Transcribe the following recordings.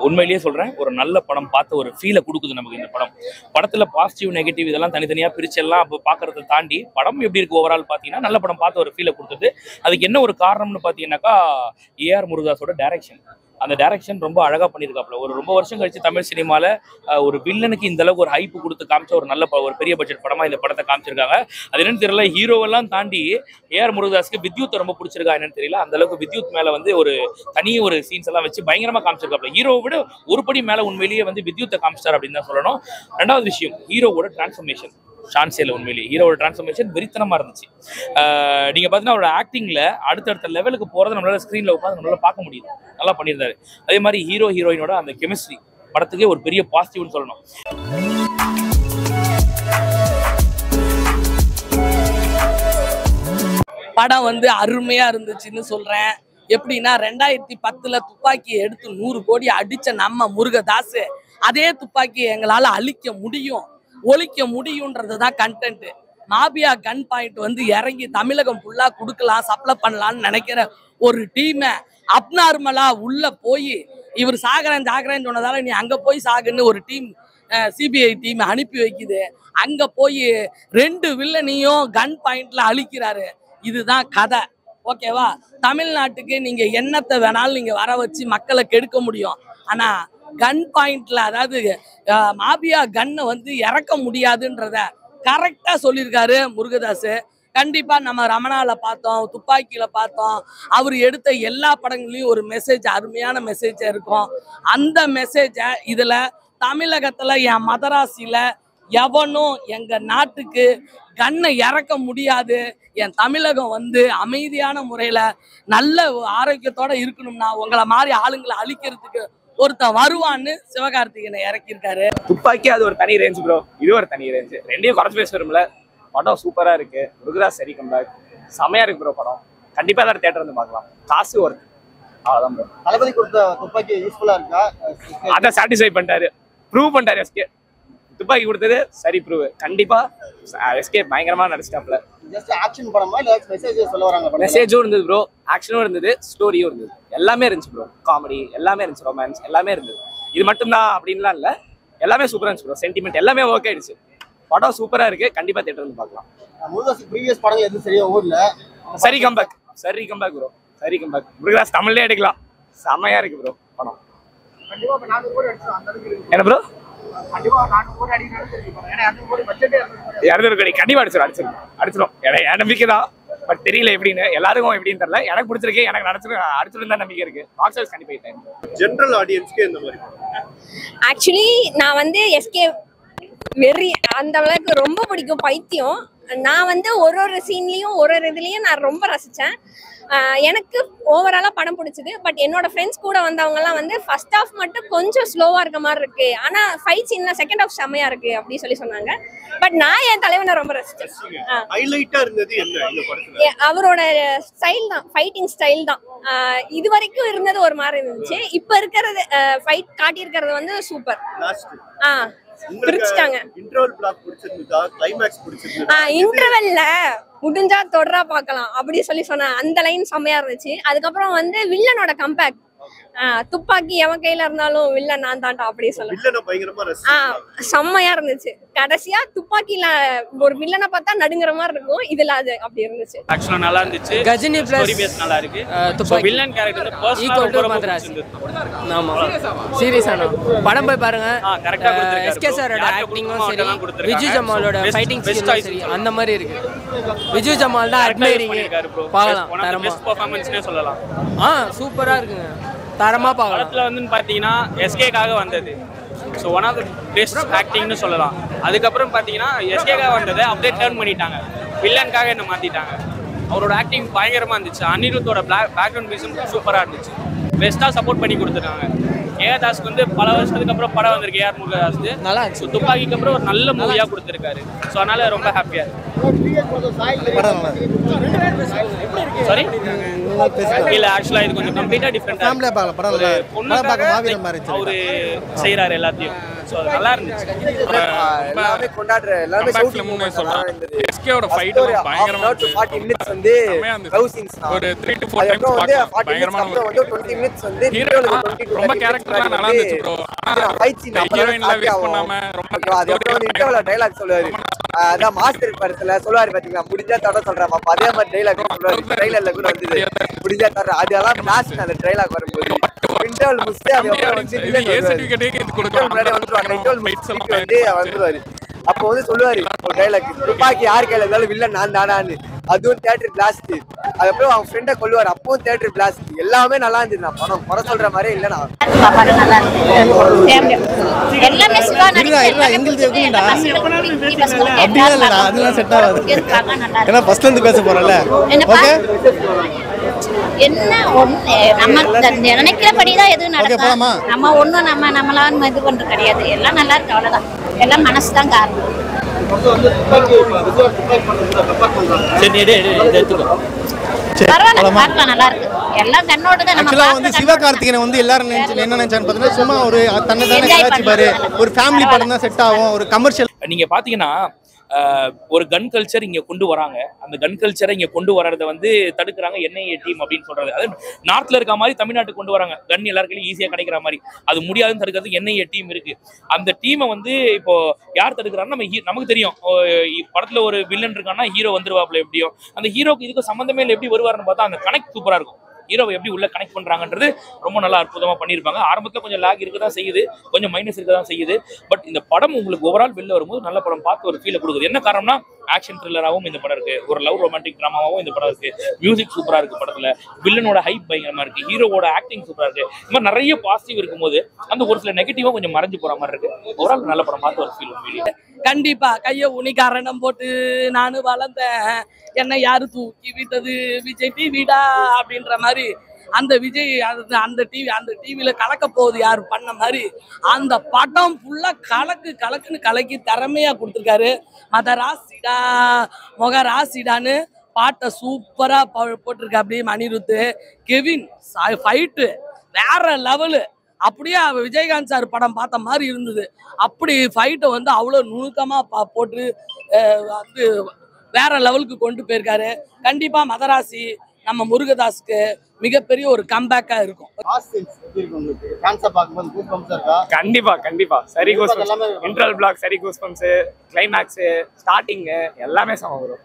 உண்மையிலேயே சொல்றேன், ஒரு நல்ல படம் பார்த்து ஒரு ஃபீலை கொடுக்குது நமக்கு இந்த படம். படத்துல பாசிட்டிவ் நெகட்டிவ் இதெல்லாம் தனித்தனியா பிரிச்செல்லாம் அப்போ பார்க்கறத தாண்டி படம் எப்படி இருக்கு ஓவரால் பார்த்தீங்கன்னா நல்ல படம் பார்த்து ஒரு ஃபீலை கொடுத்தது. அதுக்கு என்ன ஒரு காரணம்னு பார்த்தீங்கன்னாக்கா ஏஆர் முருகதாஸோட டைரக்ஷன். அந்த டைரக்ஷன் ரொம்ப அழகா பண்ணியிருக்காப்புல. ஒரு ரொம்ப வருஷம் கழிச்சு தமிழ் சினிமால ஒரு வில்லனுக்கு இந்த அளவுக்கு ஒரு ஹைப்பு கொடுத்து காமிச்ச ஒரு நல்ல ஒரு பெரிய பட்ஜெட் படமா இந்த படத்தை காமிச்சிருக்காங்க. அது என்னன்னு தெரியல, ஹீரோவெல்லாம் தாண்டி ஏஆர் முருகதாஸ்க்கு வித்யூத் ரொம்ப பிடிச்சிருக்கா என்னன்னு தெரியல. அந்த அளவுக்கு வித்யூத் மேல வந்து ஒரு தனி ஒரு சீன்ஸ் எல்லாம் வச்சு பயங்கரமா காமிச்சிருக்காப்புல. ஹீரோவை விட ஒரு படி மேல உண்மையிலேயே வந்து வித்யூத்தை காமிச்சார் அப்படின்னு தான் சொல்லணும். ரெண்டாவது விஷயம், ஹீரோவோட டிரான்ஸ்ஃபர்மேஷன் சான்சேல உண்மையிலேயே ஹீரோட டிரான்ஸ்ஃபர்மேஷன் வெறித்தனமா இருந்துச்சு. நீங்க பாத்தீங்கன்னா அவரோட ஆக்டிங்ல அடுத்தடுத்த லெவலுக்கு போறதை நம்மளால ஸ்கிரீன்ல உட்காந்து நம்மளால பார்க்க முடியுது. நல்லா பண்ணியிருந்தாரு. அதே மாதிரி ஹீரோ ஹீரோயினோட அந்த கெமிஸ்ட்ரி படத்துக்கே ஒரு பெரிய பாசிட்டிவ்னு சொல்லணும். படம் வந்து அருமையா இருந்துச்சுன்னு சொல்றேன். எப்படின்னா 2010 துப்பாக்கி எடுத்து 100 கோடி அடிச்ச நம்ம முருகதாஸ் அதே துப்பாக்கி எங்களால அழிக்க முடியும், ஒழிக்க முடியும்ன்றதுதான் கண்டென்ட். மாபியா கன் பாயிண்ட் வந்து இறங்கி தமிழகம் ஃபுல்லா கொடுக்கலாம், சப்ளை பண்ணலாம்னு நினைக்கிற ஒரு டீமை அப்நார்மலா உள்ள போய் இவர் சாகரன் ஜாகரன் சொன்னதால நீ அங்க போய் சாகுன்னு ஒரு டீம் சிபிஐ டீம் அனுப்பி வைக்குது. அங்க போய் 2 வில்லனையும் கன் பாயிண்ட்ல அழிக்கிறாரு. இதுதான் கதை. ஓகேவா? தமிழ்நாட்டுக்கு நீங்க என்னத்தை வேணாலும் நீங்க வர வச்சு மக்களை கெடுக்க முடியும். ஆனா கன் பாயிண்ட்ல, அதாவது மாபியா கன்னை வந்து இறக்க முடியாதுன்றத கரெக்டா சொல்லியிருக்காரு முருகதாஸ். கண்டிப்பா நம்ம ரமணால பார்த்தோம், துப்பாக்கியில பார்த்தோம், அவர் எடுத்த எல்லா படங்களையும் ஒரு மெசேஜ், அருமையான மெசேஜ் இருக்கும். அந்த மெசேஜை இதுல தமிழகத்துல என் மதராசியில எவனும் எங்க நாட்டுக்கு கண்ணை இறக்க முடியாது. என் தமிழகம் வந்து அமைதியான முறையில நல்ல ஆரோக்கியத்தோட இருக்கணும்னா உங்களை மாதிரி ஆளுங்களை அழிக்கிறதுக்கு ஒருத்தன் வருவான்னு சிவகார்த்திகேயனை இறக்கியிருக்காரு. துப்பாக்கி அது ஒரு தனி ரேஞ்ச் ப்ரோ, இது ஒரு தனி ரேஞ்ச். ரெண்டையும் குறைச்சு பேச வரும்ல. படம் சூப்பரா இருக்கு. முருகதாஸ் சரி கம்பேக் செமையா இருக்கு ப்ரோ. படம் கண்டிப்பா எல்லாரும் தியேட்டர் வந்து பார்க்கலாம். காசு ஒர்த். அவ்வளவுதான் ப்ரோ. தளபதி கொடுத்த துப்பாக்கி யூஸ்ஃபுல்லா இருக்கா? அதை சாட்டிஸ்ஃபை பண்ணிட்டாரு, ப்ரூவ் பண்ணிட்டாரு. எஸ்கே துப்பாக்கி கொடுத்தது சரி ப்ரூவ். கண்டிப்பா எஸ்கே பயங்கரமா நடிச்சிட்டாப்ல. ஜஸ்ட் ஆக்ஷன் படமா இல்ல மெசேஜ் சொல்ல வராங்க? மெசேஜும் இருந்தது ப்ரோ, ஆக்ஷனும் இருந்தது, ஸ்டோரியும் இருந்தது, எல்லாமே இருந்துச்சு ப்ரோ. காமெடி எல்லாமே இருந்துச்சு, ரொமான்ஸ் எல்லாமே இருந்தது. இது மட்டும்தான் அப்படின்லாம் இல்லை, எல்லாமே சூப்பரா இருந்துச்சு ப்ரோ. சென்டிமெண்ட் எல்லாமே ஓகே ஆயிடுச்சு. படம் சூப்பரா இருக்கு. கண்டிப்பா தியேட்டர் வந்து பார்க்கலாம். முருகதாஸ் ப்ரீவியஸ் படங்கள் எதுவும் சரியா ஓடல. சரி கம்பேக், சரி கம்பேக் ப்ரோ, சரி கம்பேக். முருகதாஸ் தமிழ்லயே எடுக்கலாம். செமையா இருக்கு ப்ரோ படம். கண்டிப்பா 400 கோடி அடிச்சு அந்த அளவுக்கு இருக்கு. என்ன ப்ரோ? கண்டிப்பா 400 கோடி அடிக்கணும் தெரியும். ஏன்னா 200 கோடி பட்ஜெட்டே 200 கோடி கண்டிப்பா அடிச்சிடும். என் நம்பிக்கை தான். பட் தெரியல எப்படின்னு, எல்லாருக்கும் எப்படின்னு தெரியல. எனக்கு பிடிச்சிருக்கு, எனக்கு அடிச்சிடும் தான் நம்பிக்கை இருக்கு. பாக்ஸ் ஆஃபீஸ் கண்டிப்பா ஜெனரல் ஆடியன்ஸ்க்கு இந்த மாதிரி ஆக்சுவலி நான் வந்து எஸ்கே வெறி அந்த அளவுக்கு ரொம்ப பிடிக்கும், பைத்தியம். நான் வந்து ஒரு சீன்லயும் ஒரு இதுலயும் நான் ரொம்ப ரசிச்சேன். எனக்கு ஓவராலா படம் பிடிச்சது. பட் என்னோட ஃப்ரெண்ட்ஸ் கூட வந்தவங்க எல்லாம் வந்து ஃபர்ஸ்ட் ஹாஃப் மட்டும் கொஞ்சம் ஸ்லோவா இருக்க மாதிரி இருக்கு, ஆனா ஃபைட் சீன்ல செகண்ட் ஹாஃப் செமையா இருக்கு அப்படின்னு சொன்னாங்க. பட் நான் என் தலைவனை ரொம்ப ரசிச்சேன். ஹைலைட்டா இருந்தது என்ன இந்த படத்துல? அவரோட ஸ்டைல் தான், ஃபைட்டிங் ஸ்டைல் தான். இது வரைக்கும் இருந்தது ஒரு மாதிரி இருந்துச்சு. இப்ப இருக்கிறது ஃபைட் காட்டி இருக்கிறது வந்து சூப்பர். பிரிச்சுட்டாங்க. இன்டர்வல் பிளாக் பிடிச்சிருந்தா, கிளைமாக்ஸ் பிடிச்சிருந்தா? இன்டர்வல்ல முடிஞ்சா தொடரா பார்க்கலாம் அப்படி சொன்ன அந்த லைன் செம்மையா இருந்துச்சு. அதுக்கப்புறம் வந்து வில்லனோட கம்பேக், துப்பாக்கி எவன் கையில இருந்தாலும் வில்லன் நான் தான்டா அப்படி செம்மையா இருந்துச்சு. கடைசியா துப்பாக்கில ஒரு வில்லனை பார்த்தா நடுங்குற மாதிரி இருக்கும், இதுல அது அப்படி இருந்துச்சு. ஆக்சுவலா நல்லா இருந்துச்சு. கஜினி ஸ்டோரி பேஸ் நல்லா இருக்கு. வில்லன் கேரக்டர் வந்து பர்சனலா மதராஸ். ஆமா, சீரியஸான படம் போய் பாருங்க. கரெக்ட்டா கொடுத்திருக்காரு. எஸ்கே சாரோட ஆக்டிங்கும் சரி, விஜு ஜமாலோட ஃபைட்டிங் சீனும் சரி, அந்த மாதிரி இருக்கு. விஜு ஜமால் தான் அட்மைரிங் பார்க்கலாம். தரமா பெஸ்ட் பெர்ஃபார்மன்ஸ்னே சொல்லலாம். சூப்பரா இருக்குங்க, தரமா பார்க்கலாம். படத்துல வந்து பாத்தீங்கன்னா எஸ்கேக்காக வந்தது. So one of the best ஆக்டிங்னு சொல்லலாம். அதுக்கப்புறம் பார்த்தீங்கன்னா எஸ்கேக்காக வந்ததை அப்படியே டேர்ன் பண்ணிட்டாங்க, வில்லனுக்காக என்ன மாற்றிட்டாங்க. அவரோட ஆக்டிங் பயங்கரமாக இருந்துச்சு. அனிருத்தோட பேக்ரவுண்ட் மியூசிக் சூப்பராக இருந்துச்சு. பெஸ்ட்டாக சப்போர்ட் பண்ணி கொடுத்துருக்காங்க. ஏஆர்தாஸ்க்கு வந்து பல வருஷத்துக்கு அப்புறம் படம் வந்திருக்கு. ஏஆர் முருகதாஸ் நல்லா இருந்துச்சு. துப்பாக்கிக்கு அப்புறம் ஒரு நல்ல மூவியாக கொடுத்துருக்காரு. ஸோ அதனால ரொம்ப ஹாப்பியாக இருக்கு. சாரி இல்ல ஆக்சுவலா இது கொஞ்சம் கம்ப்ளீட்டா டிஃபரெண்டா ஃபேமிலியா பார்க்கலாம் படம் நல்லா இருக்கு. படம் பார்க்க மாவீரன் மாதிரி இருந்துச்சு. அவரு செய்யறாரு எல்லாத்தையும் சோ அது நல்லா இருந்துச்சு எல்லாமே கொண்டாடுற எல்லாமே ஃபிலிம்னு சொல்லலாம். எஸ்கேவோட ஃபைட் பயங்கரமா இருந்துச்சு. 40 மினிட்ஸ் வந்து ஹவுசிங்ஸ் ஒரு 3 to 4 டைம்ஸ் பார்க்கலாம். பயங்கரமான வந்து 20 மினிட்ஸ் வந்து ரொம்ப கேரக்டர்லாம் நல்லா இருந்துச்சு ப்ரோ. ஃபைட் சீன் ஹீரோயின்ல வேஸ்ட் பண்ணாம ரொம்ப அது அப்புறம் இன்டர்வல்ல டயலாக் சொல்லுவாரு. அதான் மாஸ்டர் படத்துல சொல்லுவாரு பாத்தீங்களா, முடிஞ்சா தட சொல்றேன் அப்ப அதே மாதிரி டயலாக் சொல்லுவாரு. ட்ரைலர்ல கூட வந்தது முடிஞ்சா தர அதெல்லாம் லாஸ்ட் அந்த டயலாக் வரும்போது இன்டர்வல் முடிச்சு அது அப்புறம் வந்து ஏ சர்டிபிகேட் இது கொடுக்கணும். வந்துருவாரு. அப்போ வந்து சொல்லுவாரு ஒரு டைலாக், துப்பாக்கி யார் கையில இருந்தாலும் வில்லன் நான் தானான்னு. அதுவும் தியேட்டர் பிளாஸ்ட். அதுக்கப்புறம் அவங்க ஃப்ரெண்டை கொல்லுவார், அப்பவும் தியேட்டர் பிளாஸ்ட். எல்லாமே நல்லா இருந்துச்சு. நான் படம் குறை சொல்ற மாதிரியே இல்லைண்ணா. என்ன நம்ம நினைக்கிறபடிதான் எதுவும் நடக்கும். நம்ம ஒண்ணும் நம்மளால இது பண்றது கிடையாது. எல்லாம் நல்லா இருக்கு, அவ்வளவுதான். எல்லாம் மனசுதான் காரணம். பரவாயில்ல, பார்க்கலாம், நல்லா இருக்கு. எல்லாம் கண்ணோட தான். ஆக்சுவலா வந்து சிவகார்த்திகேயன் வந்து எல்லாரும் என்ன நினைச்சான்னு பாத்தீங்கன்னா சும்மா ஒரு தன்னைத்தானே கலாச்சிப்பாரு. ஒரு ஃபேமிலி படம் தான் செட் ஆகும். ஒரு கமர்ஷியல் நீங்க பாத்தீங்கன்னா ஒரு கன் கல்ச்சர் இங்க கொண்டு வராங்க. அந்த கன் கல்ச்சரை இங்க கொண்டு வரதை வந்து தடுக்கிறாங்க என்ஐஏ டீம் அப்படின்னு சொல்றது. அது நார்த்ல இருக்க மாதிரி தமிழ்நாட்டுக்கு கொண்டு வராங்க. கன் எல்லாருக்கும் ஈஸியா கிடைக்கிற மாதிரி. அது முடியாதுன்னு தடுக்கிறது என்ஐஏ டீம் இருக்கு. அந்த டீமை வந்து இப்போ யார் தடுக்கிறாங்கன்னா நமக்கு தெரியும். படத்துல ஒரு வில்லன் இருக்கான்னா ஹீரோ வந்துருவாப்ல. எப்படியும் அந்த ஹீரோக்கு இதுக்கு சம்பந்தமே இல்லை, எப்படி வருவாருன்னு பார்த்தா அந்த கனெக்ட் சூப்பரா இருக்கும். ஹீரோவை எப்படி உள்ள கனெக்ட் பண்றாங்கன்றது ரொம்ப நல்லா அற்புதமா பண்ணியிருப்பாங்க. ஆரம்பத்தில் கொஞ்சம் லாக் இருக்க தான் செய்யுது, கொஞ்சம் மைனஸ் இருக்க தான் செய்யுது. பட் இந்த படம் உங்களுக்கு ஓவரால் வெளில வரும்போது நல்ல படம் பார்த்து ஒரு ஃபீலை கொடுக்குது. என்ன காரணம்னா ஆக்ஷன் த்ரில்லராகவும் இந்த படம் இருக்கு, ஒரு லவ் ரொமான்டிக் டிராமாவும் இந்த படம் இருக்கு, மியூசிக் சூப்பரா இருக்கு படத்துல, வில்லனோட ஹைப் பயங்கரமா இருக்கு, ஹீரோவோட ஆக்டிங் சூப்பரா இருக்கு. இந்த மாதிரி நிறைய பாசிட்டிவ் இருக்கும்போது அந்த ஒரு சில நெகட்டிவா கொஞ்சம் மறைஞ்சு போற மாதிரி இருக்கு. ஓவரால் நல்ல படம் பார்த்து ஒரு ஃபீல். கண்டிப்பா கைய உனிகாரணம் போட்டு நானு வளர்ந்தேன், என்ன யாரு தூக்கி விட்டது விஜய் டிவிடா அப்படின்ற மாதிரி அந்த விஜய் அந்த டிவியில கலக்க போகுது யாரு பண்ண மாதிரி அந்த படம் ஃபுல்லா கலக்குன்னு கலக்கி திறமையா கொடுத்துருக்காரு. மதராசிடா மொகராசிடான்னு பாட்டை சூப்பரா போட்டிருக்க. அப்படியே அனிருத்து, கெவின் ஃபைட்டு வேற லெவலு. அப்படியே விஜயகாந்த் சார் படம் பார்த்த மாதிரி இருந்தது. அப்படி ஃபைட்டை வந்து அவ்வளோ நுணுக்கமாக போட்டு வந்து வேற லெவலுக்கு கொண்டு போயிருக்காரு. கண்டிப்பாக மதராசி நம்ம முருகதாஸ்க்கு மிகப்பெரிய ஒரு கம்பேக்கா இருக்கும். கண்டிப்பா சரி இன்ட்ரல் பிளாக், சரி கூஸ்பம்ஸ், கிளைமேக்ஸ், ஸ்டார்டிங் எல்லாமே சம வரும்.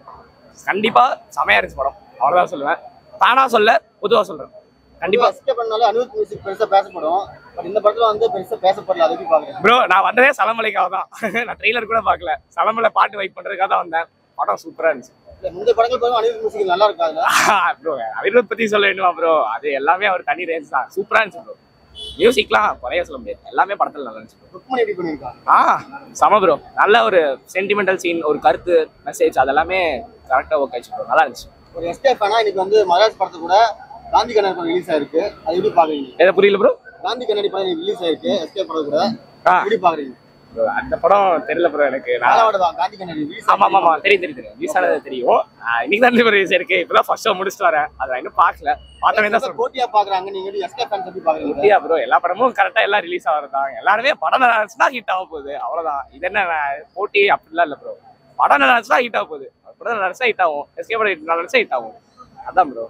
கண்டிப்பா செமையா இருந்துச்சு படம். அவ்வளவுதான் சொல்லுவேன். தானா சொல்ல பொதுவா சொல்றேன். கண்டிப்பா அனிருத் மியூசிக் பெருசா பேசப்படும். பட் இந்த படத்துல வந்து பெருசா பேசப்படல. அதை எப்படி பாக்குறேன் ப்ரோ? நான் வந்ததே சலமலைக்காக தான். நான் ட்ரெய்லர் கூட பார்க்கல, சலமலை பாட்டு வைப் பண்றதுக்காக தான் வந்தேன். படம் சூப்பரா இருந்துச்சு. முந்தைய படங்கள் போதும் அனிருத் மியூசிக் நல்லா இருக்காது ப்ரோ. அனிருத் பத்தி சொல்ல வேணுமா ப்ரோ? அது எல்லாமே அவர் தனி ரேஞ்ச் தான். சூப்பரா இருந்துச்சு ப்ரோ. மியூசிக்லாம் குறைய சொல்ல முடியாது, எல்லாமே படத்துல நல்லா இருந்துச்சு. சம ப்ரோ. நல்ல ஒரு சென்டிமெண்டல் சீன், ஒரு கருத்து மெசேஜ், அதெல்லாமே கரெக்டா ஒர்க் ஆயிடுச்சு ப்ரோ. நல்லா இருந்துச்சு. ஒரு எஸ்கேப் ஆனா இன்னைக்கு வந்து மகாராஜ் படத்தை கூட காந்தி கண்ணாடி படம் ரிலீஸ் ஆயிருக்கு. அது எப்படி பாக்குறீங்க? எதை புரியல ப்ரோ? காந்தி கண்ணாடி படம் ரிலீஸ் ஆயிருக்கு, எஸ்கேப் படம் கூட எப்படி பாக்குறீங்க? அந்த படம் தெரியல ப்ரோ எனக்கு. காந்தி கண்ணாடி ஆமா தெரியும் ரிலீஸ் ஆனது தெரியும். இன்னைக்கு தான் ரிலீஸ் இருக்கு. இப்பதான் ஃபர்ஸ்ட் ஷோ முடிச்சுட்டு வரேன். அதை இன்னும் பார்க்கல. பார்த்தவங்க தான் போட்டியா பாக்குறாங்க. நீங்க எஸ்கேப் ஃபேன்ஸ் எப்படி பாக்குறீங்க? போட்டியா ப்ரோ? எல்லா படமும் கரெக்டா எல்லாம் ரிலீஸ் ஆகிறதான். எல்லாருமே படம் நல்லா இருந்துச்சுன்னா ஹிட் ஆக போகுது, அவ்வளவுதான். இது என்ன போட்டி அப்படிலாம் இல்ல ப்ரோ. படம் நல்லா இருந்துச்சுன்னா ஹிட் ஆக போகுது. படம் நல்லா இருந்துச்சா ஹிட் ஆகும், எஸ்கேப் படம் நல்லா இருந்துச்சா ஹிட் ஆகும். அதான் ப்ரோ.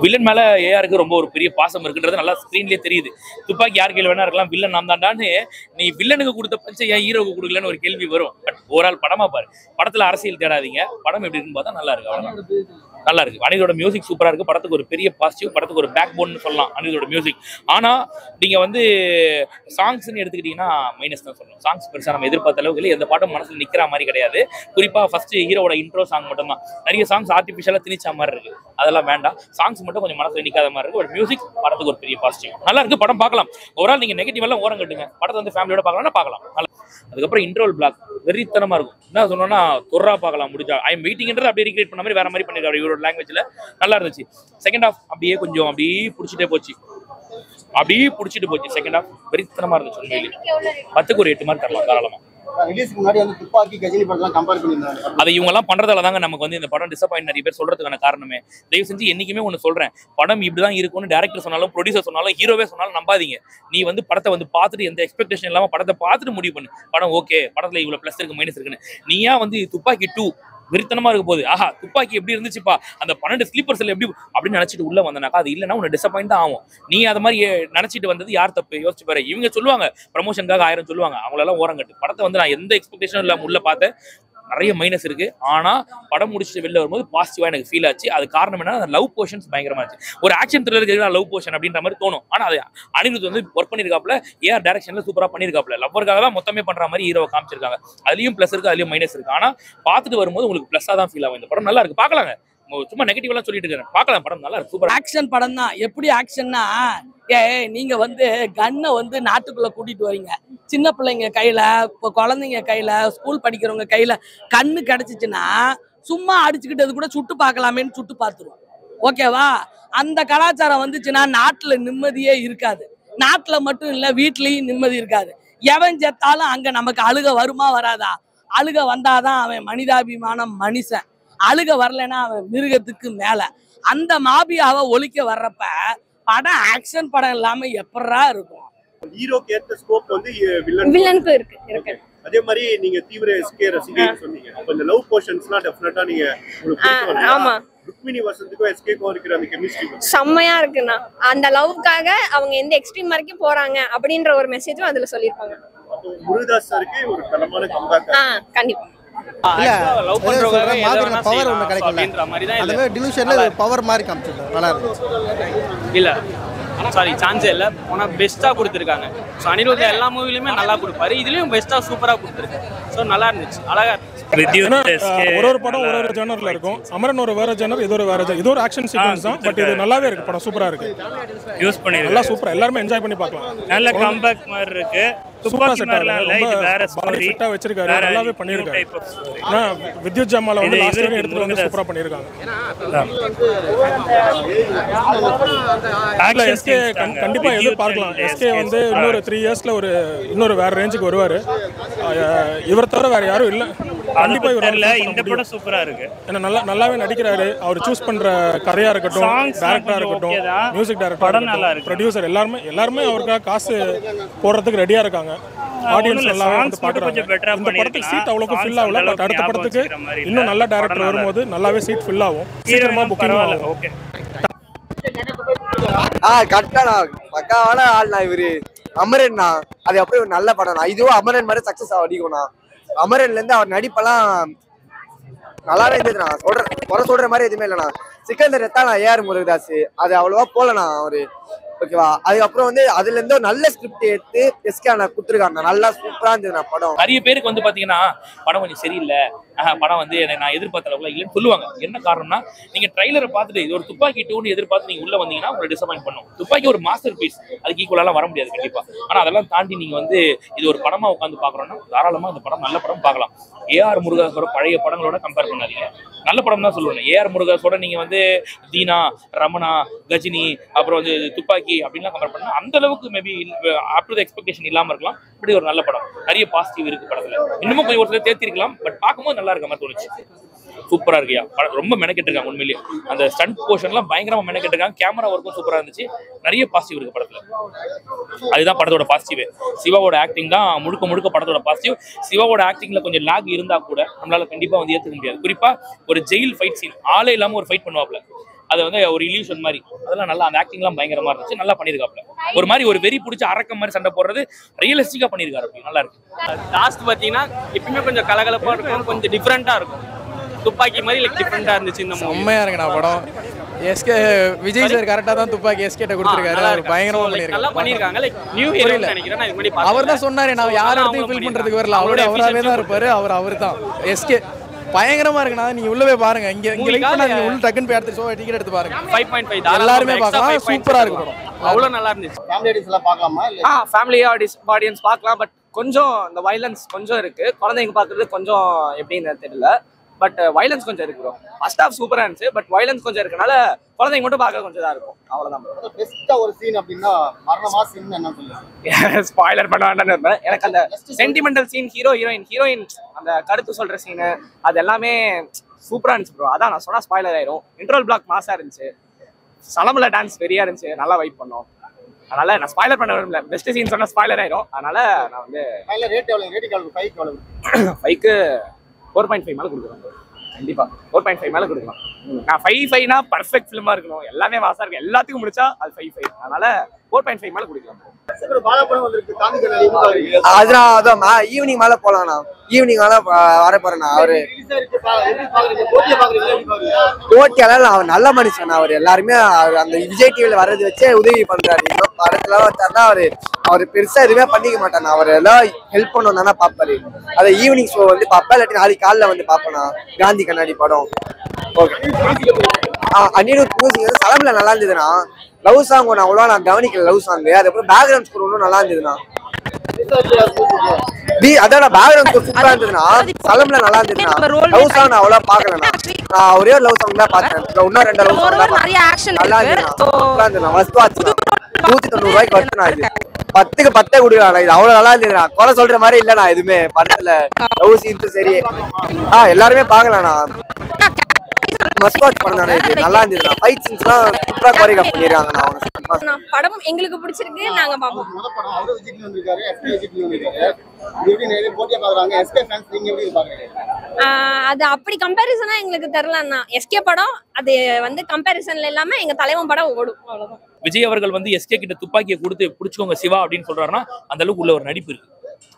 வில்லன் மேல ஏஆருக்கு ரொம்ப ஒரு பெரிய பாசம் இருக்குன்றது நல்லா ஸ்கிரீன்லயே தெரியுது. துப்பாக்கி யார் கையில் வேணா இருக்கலாம், வில்லன் நாம் தாண்டான்னு நீ வில்லனுக்கு கொடுத்த பஞ்சை ஏன் ஹீரோவுக்கு கொடுக்கலன்னு ஒரு கேள்வி வரும். பட் ஓவரால் படமா பாரு. படத்துல அரசியல் தேடாதீங்க. படம் எப்படி இருக்குன்னு பார்த்தா நல்லா இருக்கு, அவ்வளவுதான். நல்லா இருக்கு. அனிருத்தோட மியூசிக் சூப்பரா இருக்கு. படத்துக்கு ஒரு பெரிய பாசிட்டிவ், படத்துக்கு ஒரு பேக் போன்னு சொல்லலாம் அனிருத்தோட மியூசிக். ஆனா நீங்க வந்து சாங்ஸ்ன்னு எடுத்துக்கிட்டீங்கன்னா மைனஸ் தான் சொல்லணும். சாங்ஸ் பெருசா நம்ம எதிர்பார்த்த அளவுக்கு இல்லை. எந்த பாட்டும் மனசுல நிக்கிற மாதிரி கிடையாது. குறிப்பா ஃபர்ஸ்ட் ஹீரோட இன்ட்ரோ சாங் மட்டும் தான். நிறைய சாங்ஸ் ஆர்டிபிஷியலா திணிச்ச மாதிரி இருக்கு, அதெல்லாம் வேண்டாம். சாங்ஸ் மட்டும் கொஞ்சம் மனசுல நிக்காத மாதிரி இருக்கு. ஒரு மியூசிக் படத்துக்கு ஒரு பெரிய பாசிட்டிவ். நல்லா இருக்கு, படம் பார்க்கலாம். ஓவரால் நீங்க நெகட்டிவ் எல்லாம் ஓரம் கட்டுங்க. படத்தை வந்து ஃபேமிலியோட பார்க்கலாம்னா பார்க்கலாம். அதுக்கப்புறம் இன்ட்ரோல் பிளாக் வெறித்தனமா இருக்கும். என்ன சொன்னோம்னா தொர்ரா பார்க்கலாம் முடிஞ்சா. ஐ எம் வெயிட்டிங்ன்றது அப்படியே ரீக்ரியேட் பண்ண மாதிரி வேற மாதிரி பண்ணிருக்காரு இவரோட லாங்குவேஜ்ல. நல்லா இருந்துச்சு. செகண்ட் ஹாஃப் அப்படியே கொஞ்சம் அப்படியே பிடிச்சிட்டே போச்சு. செகண்ட் ஹாஃப் வெறித்தனமா இருந்துச்சு. உண்மையிலேயே 10க்கு ஒரு 8 மார்க் தரலாம் தாராளமா. ரிலீஸ்க்கு முன்னாடி வந்து துப்பாக்கி கஜினி படம்லாம் கம்பேர் பண்ணியிருந்தாங்க. அதை இவங்க எல்லாம் பண்றதால தாங்க நமக்கு வந்து இந்த படம் டிசப்பாயிண்ட் நிறைய பேர் சொல்றதுக்கான காரணமே. தயவு செஞ்சு என்னைக்குமே ஒன்று சொல்றேன், படம் இப்படிதான் இருக்கும்னு டேரக்டர் சொன்னாலும் ப்ரொடியூசர் சொன்னாலும் ஹீரோவே சொன்னாலும் நம்பாதீங்க. நீ வந்து படத்தை வந்து பார்த்துட்டு எந்த எக்ஸ்பெக்டேஷன் இல்லாம படத்தை பார்த்துட்டு முடிவு பண்ணு. படம் ஓகே, படத்துல இவ்வளவு பிளஸ் இருக்கு மைனஸ் இருக்குன்னு. நீயா வந்து துப்பாக்கி 2 விருத்தனமா இருக்க போகுது, ஆஹா துப்பாக்கி எப்படி இருந்துச்சுப்பா, அந்த 12 ஸ்லீப்பர்ஸ்ல எப்படி அப்படின்னு நினைச்சிட்டு உள்ள வந்தனாக்கா அது இல்லைன்னா உனக்கு டிசப்பாயிண்ட் தான் ஆகும். நீ அதை மாதிரி நினைச்சிட்டு வந்தது யார் தப்பு யோசிச்சு பாரு. இவங்க சொல்லுவாங்க ப்ரமோஷனுக்காக 1000 சொல்லுவாங்க, அவங்களெல்லாம் ஓரங்கட்டு. படத்தை வந்து நான் எந்த எக்ஸ்பெக்டேஷனும் இல்லாம உள்ள பார்த்தேன், நிறைய மைனஸ் இருக்கு. ஆனா படம் முடிச்சுட்டு வெளில வரும்போது பாசிட்டிவா எனக்கு ஃபீல் ஆச்சு. அது காரணம் என்ன, அந்த லவ் போர்ஷன்ஸ் பயங்கரமா இருந்துச்சு. ஒரு ஆக்ஷன் த்ரில்லருக்கு லவ் போர்ஷன் அப்படின்ற மாதிரி தோணும். ஆனா அது அனிருத் வந்து ஒர்க் பண்ணிருக்காப்ல, ஏஆர் டைரக்ஷன்ல சூப்பரா பண்ணிருக்காப்ல. லவ்வருக்காக தான் மொத்தமே பண்ற மாதிரி ஹீரோவை காமிச்சிருக்காங்க. அதுலயும் பிளஸ் இருக்கு, அதுலயும் மைனஸ் இருக்கு. ஆனா பார்த்துட்டு வரும்போது உங்களுக்கு பிளஸ்ஸா தான் ஃபீல் ஆகும். இந்த படம் நல்லா இருக்கு, பார்க்கலாங்க. சும்மா நெகட்டிவ் எல்லாம் சொல்லிட்டு இருக்கேன், பார்க்கலாம். படம் நல்லா இருக்கு, சூப்பர் ஆக்ஷன் படம் தான். எப்படி ஆக்ஷன்னா, நீங்க வந்து கன்னை வந்து நாட்டுக்குள்ள கூட்டிட்டு வரீங்க, சின்ன பிள்ளைங்க கையில, இப்போ குழந்தைங்க கையில, ஸ்கூல் படிக்கிறவங்க கையில கண்ணு கிடைச்சிச்சுன்னா சும்மா அடிச்சுக்கிட்டு அது கூட சுட்டு பார்க்கலாமேன்னு சுட்டு பார்த்துரும். ஓகேவா? அந்த கலாச்சாரம் வந்துச்சுன்னா நாட்டுல நிம்மதியே இருக்காது. நாட்டுல மட்டும் இல்ல, வீட்லயும் நிம்மதி இருக்காது. எவன் செத்தாலும் அங்க நமக்கு அழுக வருமா வராதா? அழுக வந்தாதான் அவன் மனிதாபிமானம் மனுஷன். அழுக வரலைன்னா அவன் மிருகத்துக்கு மேல. அந்த மாபியாவை ஒழிக்க வர்றப்ப படம் ஆக்ஷன் படம் இல்லாம எப்படா இருக்கும்? ஹீரோக்கு ஏத்த ஸ்கோப் வந்து வில்லனுக்கு இருக்கு. அதே மாதிரி நீங்க தீவிர எஸ்கே ரசிகர்னு சொன்னீங்க. அப்ப இந்த லவ் போர்ஷன்ஸ்லாம் டெஃபினட்டா நீங்க உங்களுக்கு ஆமா, ருக்மிணி வசந்துக்கும் எஸ்கேக்கும் இருக்கிற அந்த கெமிஸ்ட்ரி செம்மையா இருக்குண்ணா. அந்த லவ்க்காக அவங்க எந்த எக்ஸ்ட்ரீம் வரைக்கும் போறாங்க அப்படின்ற ஒரு மெசேஜும் அதுல சொல்லிருப்பாங்க. முருகதாஸ் சாருக்கு ஒரு தரமான கம்பேக். கண்டிப்பா லவ் பண்றவங்க பவர் ஒண்ணு கிடைக்கல அந்த மாதிரி டிலூஷன்ல பவர் மாதிரி காமிச்சிருக்காங்க. நல்லா இருந்துச்சு. இல்ல சாரி, சான்ஸே இல்ல. போனா பெஸ்டா கொடுத்துருக்காங்க. ஸோ அனிருத் எல்லா மூவிலுமே நல்லா கொடுப்பாரு, இதுலயும் பெஸ்டா சூப்பரா கொடுத்துருக்காரு. ஸோ நல்லா இருந்துச்சு, அழகா இருந்துச்சு. ஒரு படம் ஒரு ஜெனர்ல இருக்கும். அமரன் ஒரு வேற ஜெனர், இது ஒரு வேற ஜெனர். இது ஒரு ஆக்ஷன் சீக்வென்ஸ் தான், பட் இது நல்லாவே இருக்கு. படம் சூப்பரா இருக்கு, யூஸ் பண்ணி நல்லா சூப்பரா எல்லாரும் என்ஜாய் பண்ணி பார்க்கலாம். நல்ல கம்பேக் மாதிரி இருக்கு. சூப்பரா செட் ஆயிருக்கு, வேற ஸ்டோரி ஃபிட்டா வச்சிருக்காரு, நல்லாவே பண்ணிருக்காரு. வித்யுத் ஜமால வந்து லாஸ்ட் இயர் எடுத்து வந்து சூப்பரா பண்ணிருக்காங்க. எஸ்கே கண்டிப்பா எதிர்பார்க்கலாம். எஸ்கே வந்து இன்னொரு 3 இயர்ஸ்ல ஒரு இன்னொரு வேற ரேஞ்சுக்கு வருவாரு. இவர் தவிர வேற யாரும் இல்ல. கண்டிப்பா இவர் இந்த படம் சூப்பரா இருக்கு. ஏன்னா நல்லாவே நடிக்கிறாரு. அவர் சூஸ் பண்ற கதையா இருக்கட்டும், டைரக்டரா இருக்கட்டும், மியூசிக் டைரக்டர், ப்ரொடியூசர் எல்லாருமே அவருக்காக காசு போடுறதுக்கு ரெடியா இருக்காங்க. ஆடியன்ஸ் எல்லாமே வந்து பார்க்கறாங்க. இந்த படத்துக்கு சீட் அவ்வளவுக்கு ஃபில் ஆகல, பட் அடுத்த படத்துக்கு இன்னும் நல்ல டைரக்டர் வரும்போது நல்லாவே சீட் ஃபில் ஆகும். சீக்கிரமா புக்கிங் ஆகும். ஓகே, கரெக்டாண்ணா, பக்காவான ஆள்ண்ணா இவரு. அமரன்ண்ணா அது அப்படியே ஒரு நல்ல படம்ண்ணா. இதுவும் அமரன் மாதிரி சக்சஸ் அடிக்கும்ண்ணா. அமரன்ல இருந்து அவர் நடிப்பெல்லாம் நல்லாவே இருந்ததுண்ணா. சொல்ற மாதிரி எதுவுமே இல்லைண்ணா. சிக்கந்தர் எத்தாண்ணா ஏஆர் முருகதாஸ் அது அவ்வளவா போலண்ணா அவரு. ஓகேவா? அதுக்கப்புறம் வந்து அதுல இருந்து ஒரு நல்ல ஸ்கிரிப்ட் எடுத்து எஸ்கே கொடுத்துருக்காங்க. நல்லா சூப்பரா இருந்தது படம். நிறைய பேருக்கு வந்து பாத்தீங்கன்னா படம் கொஞ்சம் சரியில்லை, படம் வந்து நான் எதிர்பார்த்த அளவுல இல்லைன்னு சொல்லுவாங்க. என்ன காரணம்னா, நீங்க ட்ரைலரை பார்த்துட்டு இது ஒரு துப்பாக்கி 2ன்னு எதிர்பார்த்து நீங்க உள்ள வந்தீங்கன்னா உங்களை டிசப்பாயிண்ட் பண்ணும். துப்பாக்கி ஒரு மாஸ்டர் பீஸ், அதுக்கு ஈக்குவலாலாம் வர முடியாது கண்டிப்பா. ஆனா அதெல்லாம் தாண்டி நீங்க வந்து இது ஒரு படமா உட்காந்து பாக்குறோம்னா தாராளமா இந்த படம் நல்ல படம் பார்க்கலாம். ஏஆர் முருகதாஸோட பழைய படங்களோட கம்பேர் பண்ணாதீங்க, நல்ல படம் தான் சொல்லுவேன். ஏஆர் முருகதாஸோட நீங்க வந்து தீனா, ரமணா, கஜினி, அப்புறம் வந்து துப்பாக்கி அப்படின்லாம் கம்பேர் பண்ணா அந்த அளவுக்கு maybe up to the expectation இல்லாம இருக்கலாம். இப்படி ஒரு நல்ல படம், நிறைய பாசிட்டிவ் இருக்கு படத்துல. இன்னமும் கொஞ்சம் ஒரு சில தேர்த்திருக்கலாம், பட் பார்க்கும்போது நல்லா இருக்க மாதிரி தோணுச்சு. சூப்பரா இருக்கியா, ரொம்ப மெனக்கெட்டு இருக்காங்க உண்மையிலேயே. அந்த ஸ்டண்ட் போர்ஷன்லாம் பயங்கரமா மெனக்கெட்டு இருக்காங்க. கேமரா ஒர்க்கும் சூப்பரா இருந்துச்சு. நிறைய பாசிட்டிவ் இருக்கு படத்துல. அதுதான் படத்தோட பாசிட்டிவ். சிவாவோட ஆக்டிங் தான் முழுக்க படத்தோட பாசிட்டிவ். சிவாவோட ஆக்டிங்ல கொஞ்சம் லாக் இருந்தா கூட நம்மளால கண்டிப்பா வந்து ஏத்துக்க முடியாது. குறிப்பா ஒரு ஜெயில் ஃபைட் சீன், ஆளே இல்லாம ஒரு ஃபைட் பண்ணுவாப்ல, அது வந்து ஒரு இல்யூஷன் மாதிரி, அதெல்லாம் நல்லா, அந்த ஆக்டிங்லாம் பயங்கரமா இருந்துச்சு. நல்லா பண்ணிருக்காப்ல. ஒரு மாதிரி ஒரு வெறி பிடிச்ச அரக்கம் மாதிரி சண்டை போடுறது ரியலிஸ்டிக்கா பண்ணிருக்காரு. நல்லா இருக்கு. லாஸ்ட் பாத்தீங்கன்னா எப்பயுமே கொஞ்சம் கலகலப்பா இருக்கும், கொஞ்சம் டிஃப்ரெண்டா இருக்கும். துப்பாக்கி மாதிரி டிஃப்ரெண்டா இருந்துச்சு. இந்த செம்மையா இருக்குண்ணா படம். எஸ்கே விஜய் சார் கரெக்டா தான் துப்பாக்கி எஸ்கேட்ட கொடுத்துருக்காரு. பயங்கரமா பண்ணிருக்காங்க. லைக் நியூ ஹீரோ நினைக்கிறேன். நான் இதுக்கு அவர் தான் சொன்னாரு, நான் யார் இடத்தையும் ஃபீல் பண்றதுக்கு வரல, அவராவே தான் இருப்பாரு. அவர் தான் எஸ்கே. பயங்கரமா இருக்குண்ணா. நீங்க உள்ள போய் பாருங்க. இங்க வெயிட் பண்ணாதீங்க, உள்ள டக்குன்னு போய் எடுத்து டிக்கெட் எடுத்து பாருங்க. 5.5 எல்லாருமே பார்க்கலாம். சூப்பரா இருக்கு படம். அவ்வளவு நல்லா இருந்துச்சு. ஃபேமிலி ஆடியன்ஸ் எல்லாம் பார்க்கலாமா? இல்ல ஃபேமிலி ஆடியன்ஸ் பார்க்கலாம். பட் கொஞ்சம் இந்த வயலன்ஸ் கொஞ்சம் இருக்கு. குழந்தைங்க பார்க்கறது கொஞ்சம் எப்படின்னு தெரியல. பட் வைலன்ஸ் கொஞ்சம் இருக்கு ப்ரோ. ஃபர்ஸ்ட் ஹாஃப் சூப்பரா இருந்துச்சு, பட் வைலன்ஸ் கொஞ்சம் இருக்கனால குழந்தைங்க மட்டும் பார்க்க கொஞ்சம் இதா இருக்கும். அவ்வளவுதான் ப்ரோ. பெஸ்டா ஒரு சீன் அப்படின்னா மரணமா சீன் என்ன சொல்லுங்க? ஸ்பாயிலர் பண்ண வேண்டாம்னு இருந்தேன். எனக்கு அந்த சென்டிமெண்டல் சீன், ஹீரோயின் அந்த கருத்து சொல்ற சீனு அது எல்லாமே சூப்பரா இருந்துச்சு ப்ரோ. அதான் நான் சொன்னா ஸ்பாயிலர் ஆயிரும். இன்ட்ரோல் பிளாக் மாசா இருந்துச்சு, சலமுல டான்ஸ் வெறியா இருந்துச்சு, நல்லா வைப் பண்ணோம். அதனால நான் ஸ்பாயிலர் பண்ண விரும்பல. பெஸ்ட் சீன் சொன்னா ஸ்பாயிலர் ஆயிரும். அதனால நான் வந்து ரேட் எவ்வளவு? ரேட்டிங் எவ்வளவு? 5 எவ்வளவு? 5க்கு 4.5 மேல கொடுக்குறேன். கண்டிப்பா 4.5 மேல கொடுக்கலாம். நான் 5.5னா பர்ஃபெக்ட் ஃபிலிமா இருக்கணும், எல்லாமே வாசா இருக்கும், எல்லாத்துக்கும் முடிச்சா அது 5.5. அதனால 4.5 மேல கொடுக்கலாம். அதான் ஈவினிங் மேல போலாம்ண்ணா. ஈவினிங் மேல வர போறேண்ணா. அவரு போட்டியால அவர் நல்ல மனுஷன். அவர் எல்லாருமே அந்த விஜய் டிவில வர்றது வச்சே உதவி பண்றாரு. படத்துல வச்சாருன்னா அவரு பெருசா எதுவுமே பண்ணிக்க மாட்டாண்ணா. அவர் எல்லாம் ஹெல்ப் பண்ணணும் தானே பாப்பாரு. அதை ஈவினிங் ஷோ வந்து பாப்பா, இல்லாட்டி நாளைக்கு காலைல வந்து பாப்பேண்ணா காந்தி கண்ணாடி படம். ஓகே. அனிருத் மியூசிக் வந்து சலம்ல நல்லா இருந்ததுண்ணா. லவ் சாங் ஒன்று அவ்வளோ நான் கவனிக்கல. லவ் சாங் அதுக்கப்புறம் பேக்ரவுண்ட் ஸ்கோர் ஒன்றும் நல்லா இருந்ததுண்ணா. அதான் பேக்ரவுண்ட் ஸ்கோர் சூப்பரா இருந்ததுண்ணா. சலம்ல நல்லா இருந்ததுண்ணா. லவ் சாங் நான் அவ்வளோ பார்க்கலண்ணா. நான் ஒரே ஒரு லவ் சாங் தான் பார்த்தேன். இன்னும் 2 லவ் சாங் தான் நல்லா இருந்ததுண்ணா. சூப்பரா இருந்ததுண்ணா. ஃபர்ஸ்ட் வாட்ச் 190 ரூபாய்க்கு வருதுண்ணா. இது 10க்கு 10 கொடுக்கலாம். இது அவ்வளவு நல்லா இருந்ததுண்ணா. கொலை சொல்ற மாதிரி இல்லண்ணா எதுவுமே படத்துல. லவ் சீன்ஸ் சரி எல்லாருமே பார்க்கலாம்ண்ணா. நல்லா இருந்ததுண்ணா. ஃபைட் சீன்ஸ்லாம் சூப்பரா கோரியோகிராஃப் பண்ணிருக்காங்கண்ணா. படம் எங்களுக்கு பிடிச்சிருக்கு, நாங்க பாப்போம். அது அப்படி கம்பேரிசனா எங்களுக்கு தெரியலண்ணா. எஸ்கே படம் அது வந்து கம்பேரிசன்ல இல்லாம எங்க தலைவன் படம் ஓடும், அவ்வளவுதான். விஜய் அவர்கள் வந்து எஸ்கே கிட்ட துப்பாக்கியை கொடுத்து பிடிச்சுக்கோங்க சிவா அப்படின்னு சொல்றாருன்னா அந்த அளவுக்கு உள்ள ஒரு நடிப்பு இருக்கு.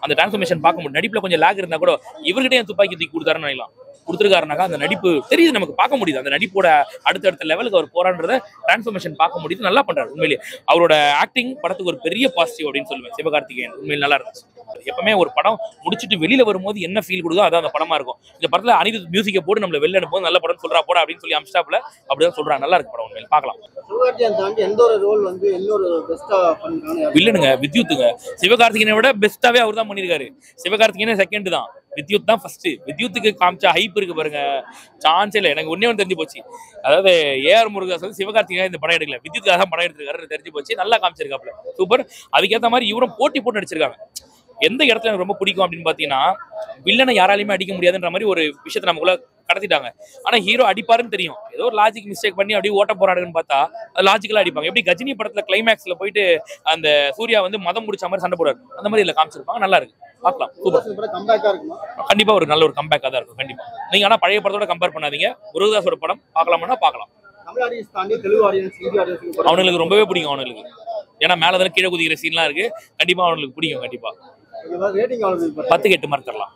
அந்த டிரான்ஸ்ஃபர்மேஷன் பார்க்க முடியும். நடிப்புல கொஞ்சம் லேக் இருந்தா கூட இவர்கிட்ட என் துப்பாக்கி தூக்கி கொடுத்தாருன்னு நினைக்கலாம். கொடுத்துருக்காருனாக்கா அந்த நடிப்பு தெரியுது, நமக்கு பார்க்க முடியுது. அந்த நடிப்போட அடுத்தடுத்த லெவலுக்கு அவர் போறான்றத டிரான்ஸ்ஃபர்மேஷன் பார்க்க முடியுது. நல்லா பண்றாரு. உண்மையிலேயே அவரோட ஆக்டிங் படத்துக்கு ஒரு பெரிய பாசிட்டிவ் அப்படின்னு சொல்லுவேன். சிவகார்த்திகேயன் உண்மையில் நல்லா இருந்துச்சு. எப்பவுமே ஒரு படம் முடிச்சுட்டு வெளியில வரும்போது என்ன ஃபீல் கொடுதோ அதான் அந்த படமா இருக்கும். இந்த படத்துல அனிருத் மியூசிக்கை போட்டு நம்மள வெளில அனுப்பும்போது நல்ல படம் சொல்றா போட அப்படின்னு சொல்லி அம்ஸ்டாப்ல அப்படிதான் சொல்றாங்க. நல்லா இருக்கு படம். உண்மையில் பார்க்கலாம். வில்லனுங்க வித்யுத்துங்க. சிவகார்த்திகேயனை விட பெஸ்ட்டாவே அவர் தான் பண்ணிருக்காரு. சிவகார்த்திகேயனே செகண்ட் தான், வித்யுத் தான் ஃபர்ஸ்ட். வித்யுத்துக்கு காமிச்ச ஹைப் இருக்கு பாருங்க, சான்ஸே இல்லை. எனக்கு ஒன்னே ஒன்று தெரிஞ்சு போச்சு. அதாவது ஏஆர் முருகதாஸ் வந்து சிவகார்த்திகேயன் இந்த படம் எடுக்கல, வித்யுத்காக தான் படம் எடுத்திருக்காரு தெரிஞ்சு போச்சு. நல்லா காமிச்சிருக்காப்ல, சூப்பர். அதுக்கேற்ற மாதிரி இவரும் போட்டி போட்டு நடிச்சிருக்காங்க. எந்த இடத்துல எனக்கு ரொம்ப பிடிக்கும் அப்படின்னு பாத்தீங்கன்னா, வில்லனை யாராலையுமே அடிக்க முடியாதுன்ற மாதிரி ஒரு விஷயத்தை நமக்குள்ள கடத்திட்டாங்க. ஆனா ஹீரோ அடிப்பாருன்னு தெரியும், ஏதோ ஒரு லாஜிக் மிஸ்டேக் பண்ணி அப்படியே ஓட்ட போறாடுன்னு பார்த்தா அது லாஜிக்கலா அடிப்பாங்க. எப்படி கஜினி படத்துல கிளைமேக்ஸ்ல போயிட்டு அந்த சூர்யா வந்து மதம் முடிச்ச மாதிரி சண்டை போடுறாரு, அந்த மாதிரி இதுல காமிச்சிருப்பாங்க. நல்லா இருக்கு, பார்க்கலாம். கண்டிப்பா ஒரு நல்ல ஒரு கம்பேக்கா தான் இருக்கும். கண்டிப்பா நீங்க ஆனா பழைய படத்தோட கம்பேர் பண்ணாதீங்க. முருகதாஸோட படம் பார்க்கலாம்னா பார்க்கலாம். அவனுங்களுக்கு ரொம்பவே பிடிக்கும் அவனுங்களுக்கு. ஏன்னா மேலதான் கீழே குதிக்கிற சீன்லாம் இருக்கு. கண்டிப்பா அவனுங்களுக்கு பிடிக்கும். கண்டிப்பா 10க்கு 8 மார்க் தரலாம்.